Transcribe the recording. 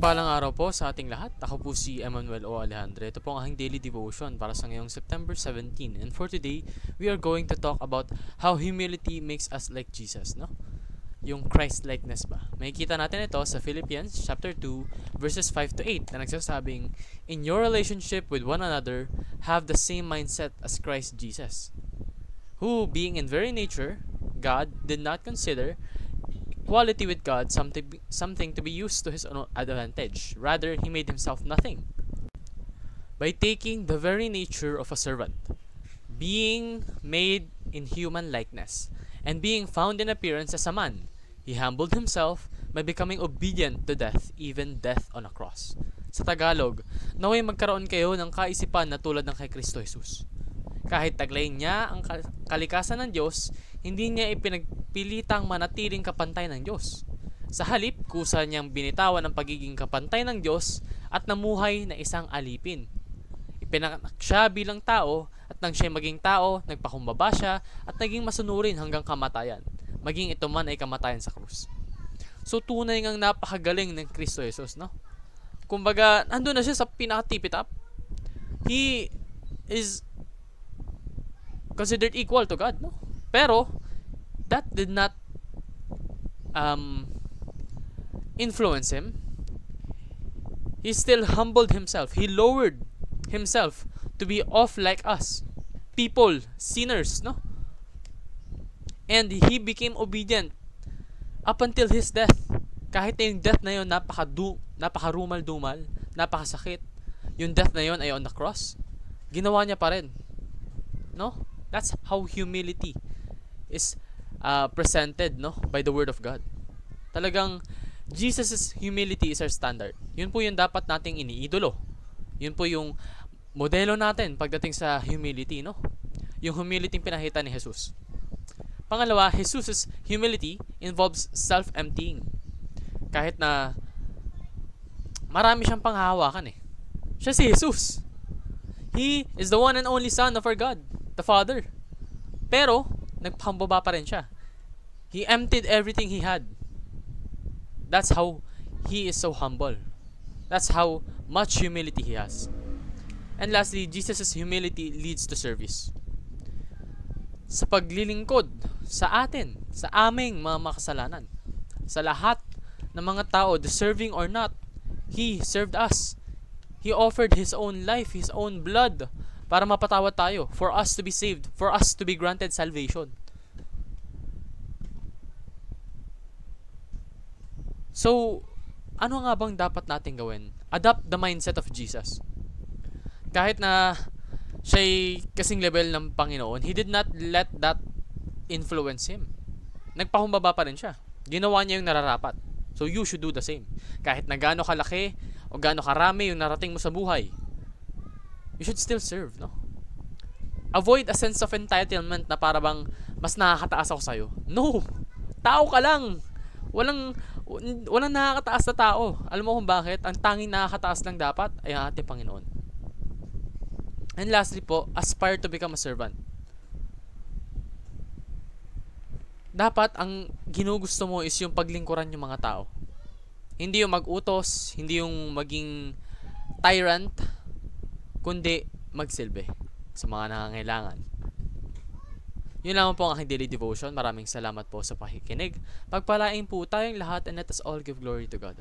Mapagpalang araw po sa ating lahat. Ako po si Emmanuel O. Alejandre. Ito po ang aking daily devotion para sa ngayong September 17. And for today, we are going to talk about how humility makes us like Jesus, no? Yung Christ-likeness ba? Makikita natin ito sa Philippians chapter 2 verses 5 to 8 na nagsasabing, "In your relationship with one another, have the same mindset as Christ Jesus, who, being in very nature God, did not consider equality with God something to be used to his own advantage. Rather, he made himself nothing by taking the very nature of a servant, being made in human likeness, and being found in appearance as a man. He humbled himself by becoming obedient to death, even death on a cross." Sa Tagalog, naway magkaroon kayo ng kaisipan na tulad ng kay Kristo Jesus. Kahit taglayin niya ang kalikasan ng Diyos, hindi niya ipinagpilitang manatiling kapantay ng Diyos. Sa halip, kusa niyang binitawan ang pagiging kapantay ng Diyos at namuhay na isang alipin. Ipinanganak siya bilang tao at nang siya maging tao, nagpakumbaba siya at naging masunurin hanggang kamatayan. Maging ito man ay kamatayan sa krus. So tunay ngang napakagaling ng Kristo Jesus, no? Kumbaga, andun na siya sa pinaka-tip-top. He is considered equal to God, no? Pero that did not influence him. He still humbled himself. He lowered himself to be off like us, people, sinners, no? And he became obedient up until his death. Kahit na yung death na yun napakarumal-dumal, napakasakit, yung death na yun ay on the cross, ginawa niya pa rin, no? That's how humility is presented, no, by the Word of God. Talagang Jesus' humility is our standard. Yun po yung dapat nating iniidolo. Yun po yung modelo natin pagdating sa humility, no? Yung humility pinakita ni Jesus. Pangalawa, Jesus' humility involves self-emptying. Kahit na marami siyang panghahawakan eh. Siya si Jesus. He is the one and only Son of our God, the Father. Pero, nagpahambaba pa rin siya. He emptied everything he had. That's how he is so humble. That's how much humility he has. And lastly, Jesus' humility leads to service. Sa paglilingkod sa atin, sa aming mga makasalanan, sa lahat ng mga tao, deserving or not, He served us. He offered His own life, His own blood, para mapatawad tayo, for us to be saved, for us to be granted salvation. So, ano nga bang dapat natin gawin? Adopt the mindset of Jesus. Kahit na siya'y kasing level ng Panginoon, He did not let that influence Him. Nagpakumbaba pa rin siya. Ginawa niya yung nararapat. So, you should do the same. Kahit na gaano kalaki o gaano karami yung narating mo sa buhay, you should still serve, no? Avoid a sense of entitlement na para bang mas nakakataas ako sa'yo. No! Tao ka lang! Walang nakakataas na tao. Alam mo kung bakit? Ang tanging nakakataas lang dapat ay ang ating Panginoon. And lastly po, aspire to become a servant. Dapat ang ginugusto mo is yung paglingkuran yung mga tao. Hindi yung mag-utos, hindi yung maging tyrant, kundi magsilbi sa mga nangangailangan. Yun lamang po ang aking daily devotion. Maraming salamat po sa pakikinig. Pagpalain po tayong lahat and let us all give glory to God.